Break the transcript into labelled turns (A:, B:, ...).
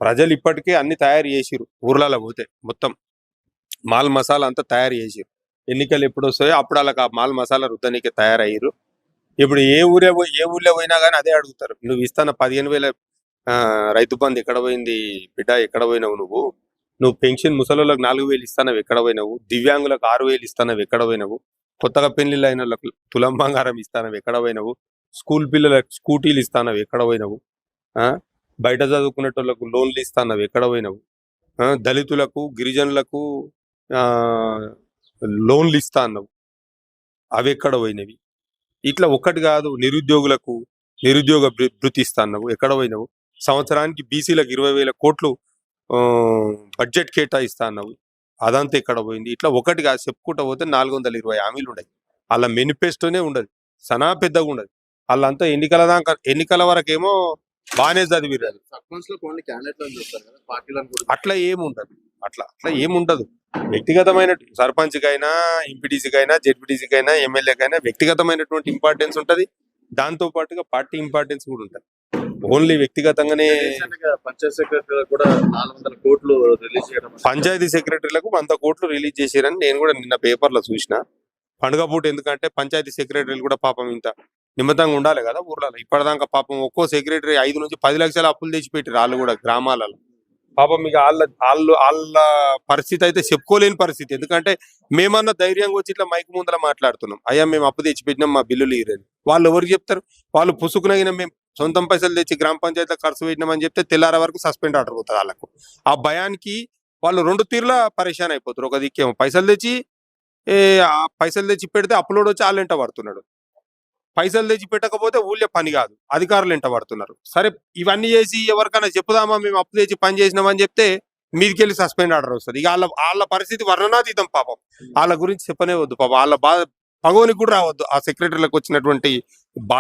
A: ప్రజలు ఇప్పటికే అన్ని తయారు చేసిరు. ఊర్లలో పోతే మొత్తం మాల్ మసాలా అంతా తయారు చేసిరు. ఎన్నికలు ఎప్పుడు వస్తాయో అప్పుడు వాళ్ళకి ఆ మాల్ మసాలా రుద్దనీకే తయారయ్యారు. ఇప్పుడు ఏ ఊర్లో పోయినా కానీ అదే అడుగుతారు, నువ్వు ఇస్తాన 15,000 రైతు బంధు ఎక్కడ పోయింది బిడ్డ, ఎక్కడ పోయినావు నువ్వు? నువ్వు పెన్షన్ ముసలోళ్ళకి 4,000 ఇస్తానవి ఎక్కడ పోయినావు? దివ్యాంగులకు 6,000 ఇస్తానవి ఎక్కడ పోయినావు? కొత్తగా పెళ్లిళ్ళు అయిన వాళ్ళకి తులం బంగారం ఇస్తానవి ఎక్కడ పోయినావు? స్కూల్ పిల్లలకు స్కూటీలు ఇస్తానవి ఎక్కడ పోయినావు? ఆ బయట చదువుకునేటోళ్ళకు లోన్లు ఇస్తానవి ఎక్కడ పోయినావు? దళితులకు గిరిజనులకు ఆ లోన్లు ఇస్తా అన్నావు, అవి ఎక్కడ పోయినవి? ఇట్లా ఒక్కటి కాదు, నిరుద్యోగ భృతి ఇస్తా అన్నావు, ఎక్కడ పోయినావు? సంవత్సరానికి బీసీలకు 20,000 కోట్లు బడ్జెట్ కేటాయిస్తా అన్నావు, అదంతా ఎక్కడ పోయింది? ఇట్లా ఒకటి కాదు, చెప్పుకుంటా పోతే 420 హామీలు ఉన్నాయి. అలా మేనిఫెస్టోనే ఉండదు, సనా పెద్దగా ఉండదు. వాళ్ళంతా ఎన్నికల వరకేమో బాగానే చదివిరు. అట్లా ఏముండదు, అట్లా ఏముండదు. వ్యక్తిగతమైన సర్పంచ్కైనా, ఎంపీటీసీకైనా, జెడ్పీటీసీకైనా, ఎమ్మెల్యేకైనా వ్యక్తిగతమైనటువంటి ఇంపార్టెన్స్ ఉంటది. దాంతో పాటుగా పార్టీ ఇంపార్టెన్స్ కూడా ఉంటది. ఓన్లీ వ్యక్తిగతంగానే పంచాయతీ సెక్రటరీలకు 100 కోట్లు రిలీజ్ చేశారని నేను కూడా నిన్న పేపర్లో చూసిన. పండుగ పూట, ఎందుకంటే పంచాయతీ సెక్రటరీలు కూడా పాపం ఇంత నిమ్మతంగా ఉండాలి కదా ఊర్లలో. ఇప్పటిదాకా పాపం ఒక్కో సెక్రటరీ 5 నుంచి 10 లక్షల అప్పులు తెచ్చిపెట్టారు వాళ్ళు కూడా గ్రామాలలో. పాపం ఇక వాళ్ళ పరిస్థితి అయితే చెప్పుకోలేని పరిస్థితి. ఎందుకంటే మేమన్నా ధైర్యంగా వచ్చి ఇట్లా మైక్ ముందర మాట్లాడుతున్నాం, అయ్యా మేము అప్పు తెచ్చిపెట్టినాం, మా బిల్లులు ఇరని. వాళ్ళు ఎవరికి చెప్తారు? వాళ్ళు పుసుకునగిన మేము సొంతం పైసలు తెచ్చి గ్రామ పంచాయతీలో ఖర్చు పెట్టినామని చెప్తే తెల్లార వరకు సస్పెండ్ ఆర్డర్ పోతుంది వాళ్ళకు. ఆ భయానికి వాళ్ళు 2 తీరులా పరేషాన్ అయిపోతారు. ఒక దిక్కేమో పైసలు తెచ్చి పెడితే అప్లోడ్ వచ్చి వాళ్ళు ఎంట పడుతున్నాడు, పైసలు తెచ్చి పెట్టకపోతే ఊళ్ళో పని కాదు, అధికారులు ఎంట పడుతున్నారు. సరే, ఇవన్నీ చేసి ఎవరికైనా చెప్పుదామా మేము అప్పు తెచ్చి పని చేసినామని చెప్తే మీదికెళ్ళి సస్పెండ్ ఆర్డర్ వస్తుంది. ఇక వాళ్ళ పరిస్థితి వర్ణనాతీతం. పాపం వాళ్ళ గురించి చెప్పనే వద్దు. పాపం వాళ్ళ బాధ పగోనికి కూడా రావద్దు ఆ సెక్రటరీలకు వచ్చినటువంటి బాధ.